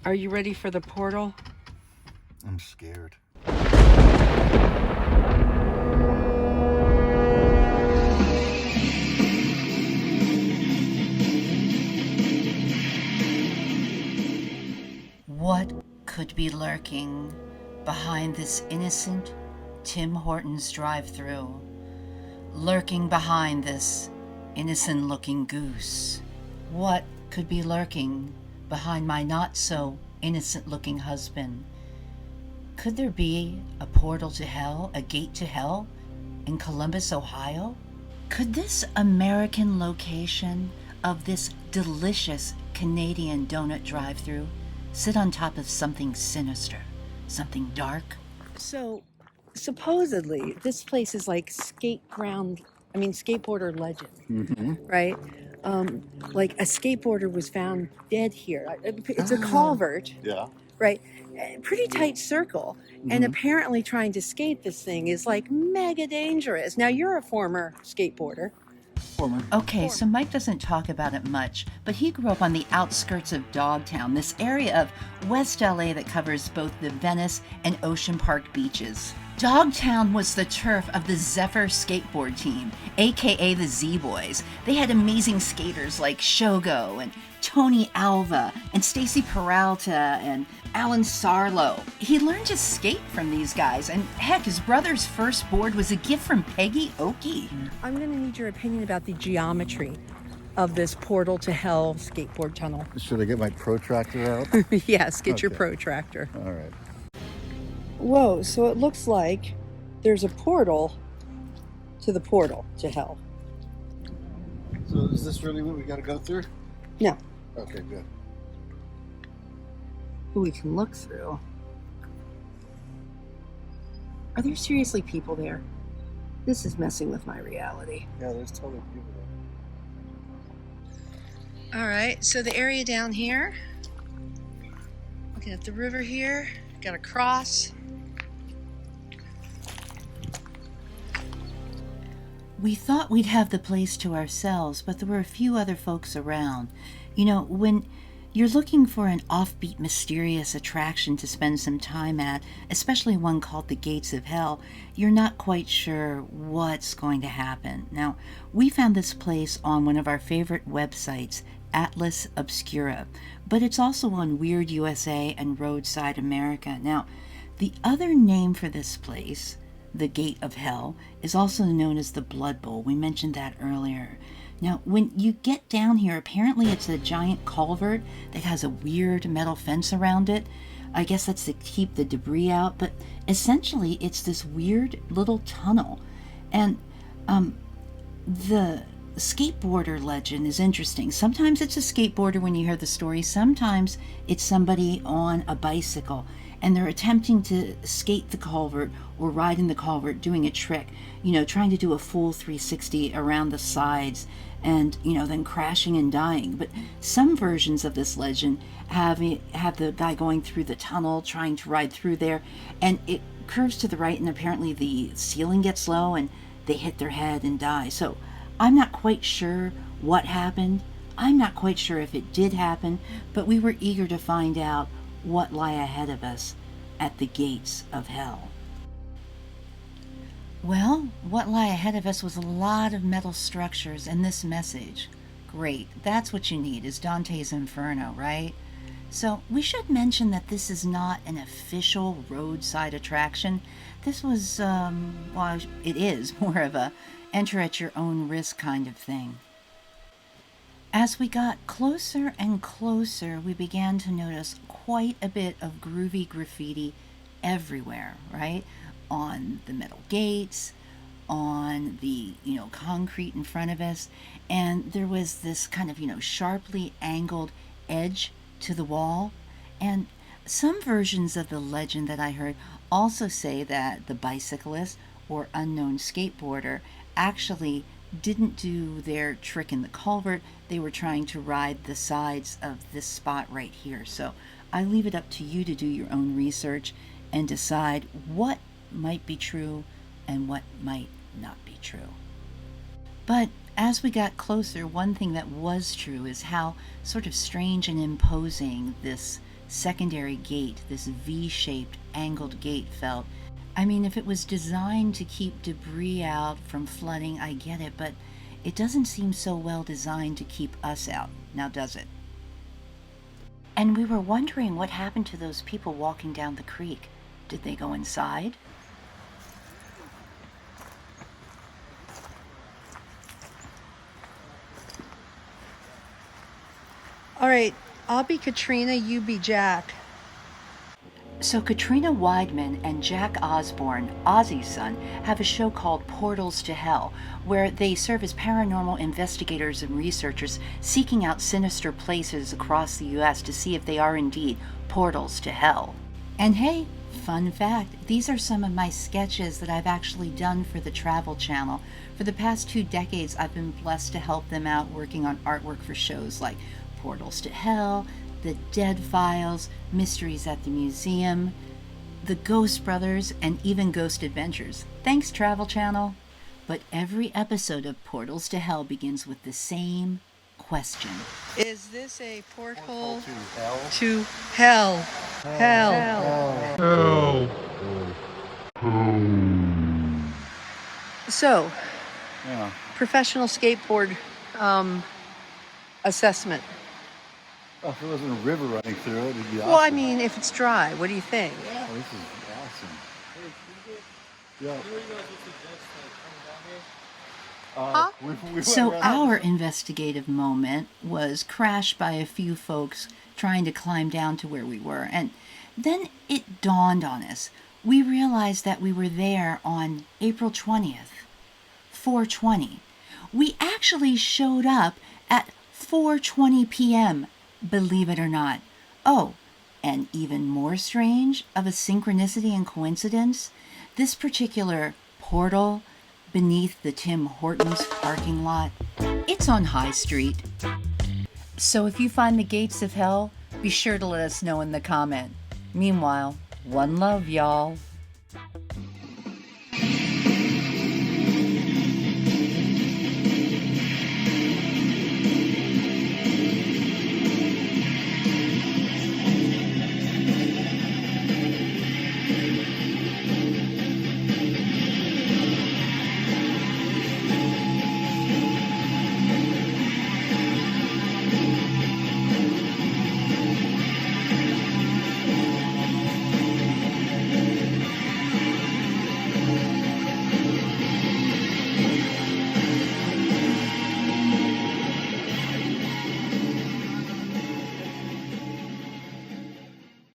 Are you ready for the portal? I'm scared. What could be lurking behind this innocent Tim Hortons drive-thru? Lurking behind this innocent-looking goose? What could be lurking behind my not-so-innocent-looking husband? Could there be a portal to hell, a gate to hell in Columbus, Ohio? Could this American location of this delicious Canadian donut drive-thru sit on top of something sinister, something dark? So, supposedly, this place is like skateboarder legend, Mm-hmm. right? Like a skateboarder was found dead here. It's a culvert, Yeah. right? Pretty tight circle. And apparently, trying to skate this thing is like mega dangerous. Now, you're a former skateboarder. Former. Okay, so Mike doesn't talk about it much, but he grew up on the outskirts of Dogtown, this area of West LA that covers both the Venice and Ocean Park beaches. Dogtown was the turf of the Zephyr skateboard team, aka the Z-Boys. They had amazing skaters like Shogo and Tony Alva and Stacy Peralta and Alan Sarlo. He learned to skate from these guys, and heck, his brother's first board was a gift from Peggy Oki. I'm going to need your opinion about the geometry of this portal to hell skateboard tunnel. Should I get my protractor out? Yes, get your Okay. protractor. All right. Whoa, so it looks like there's a portal to hell. So is this really what we got to go through? No, Okay, good. who we can look through. Are there seriously people there? This is messing with my reality. Yeah, there's totally people there. All right, so the area down here, looking at the river here, got a cross. We thought we'd have the place to ourselves, but there were a few other folks around. You know, when you're looking for an offbeat, mysterious attraction to spend some time at, especially one called the Gates of Hell, you're not quite sure what's going to happen. Now, we found this place on one of our favorite websites, Atlas Obscura, but it's also on Weird USA and Roadside America. Now, the other name for this place, the Gate of Hell, is also known as the Blood Bowl. We mentioned that earlier. Now, when you get down here, apparently it's a giant culvert that has a weird metal fence around it. I guess that's to keep the debris out, but essentially it's this weird little tunnel. And the skateboarder legend is interesting. Sometimes it's a skateboarder when you hear the story, sometimes it's somebody on a bicycle and they're attempting to skate the culvert or ride in the culvert doing a trick, you know, trying to do a full 360 around the sides and, you know, then crashing and dying. But some versions of this legend have the guy going through the tunnel trying to ride through there, and it curves to the right and apparently the ceiling gets low and they hit their head and die. So I'm not quite sure what happened. I'm not quite sure if it did happen, but we were eager to find out what lie ahead of us at the gates of hell. Well, what lie ahead of us was a lot of metal structures and this message. Great, that's what you need, is Dante's Inferno, right? So we should mention that this is not an official roadside attraction. This was, well, it is more of a enter at your own risk kind of thing. As we got closer and closer, we began to notice quite a bit of groovy graffiti everywhere, right? On the metal gates, on the, you know, concrete in front of us, and there was this kind of, you know, sharply angled edge to the wall. And some versions of the legend that I heard also say that the bicyclist or unknown skateboarder actually didn't do their trick in the culvert. They were trying to ride the sides of this spot right here. So I leave it up to you to do your own research and decide what might be true and what might not be true. But as we got closer, one thing that was true is how sort of strange and imposing this secondary gate, this V-shaped angled gate felt. I mean, if it was designed to keep debris out from flooding, I get it, but it doesn't seem so well designed to keep us out, now does it? And we were wondering what happened to those people walking down the creek. Did they go inside? All right, I'll be Katrina, you be Jack. So Katrina Weidman and Jack Osborne, Ozzy's son, have a show called Portals to Hell, where they serve as paranormal investigators and researchers seeking out sinister places across the U.S. to see if they are indeed portals to hell. And hey, fun fact, these are some of my sketches that I've actually done for the Travel Channel. For the past 2 decades, I've been blessed to help them out working on artwork for shows like Portals to Hell, The Dead Files, Mysteries at the Museum, The Ghost Brothers, and even Ghost Adventures. Thanks, Travel Channel. But every episode of Portals to Hell begins with the same question. Is this a portal To hell. to hell? Hell. So, Yeah. professional skateboard assessment. Oh, if there wasn't a river running through it, it'd be awesome. Well, I mean, if it's dry, what do you think? Oh, this is awesome. Yeah. Huh? We went So around- our investigative moment was crashed by a few folks trying to climb down to where we were. And then it dawned on us. We realized that we were there on April 20th, 4:20. We actually showed up at 4:20 p.m., believe it or not. Oh, and even more strange of a synchronicity and coincidence, this particular portal beneath the Tim Hortons parking lot, it's on High Street. So if you find the gates of hell, be sure to let us know in the comment. Meanwhile, one love, y'all.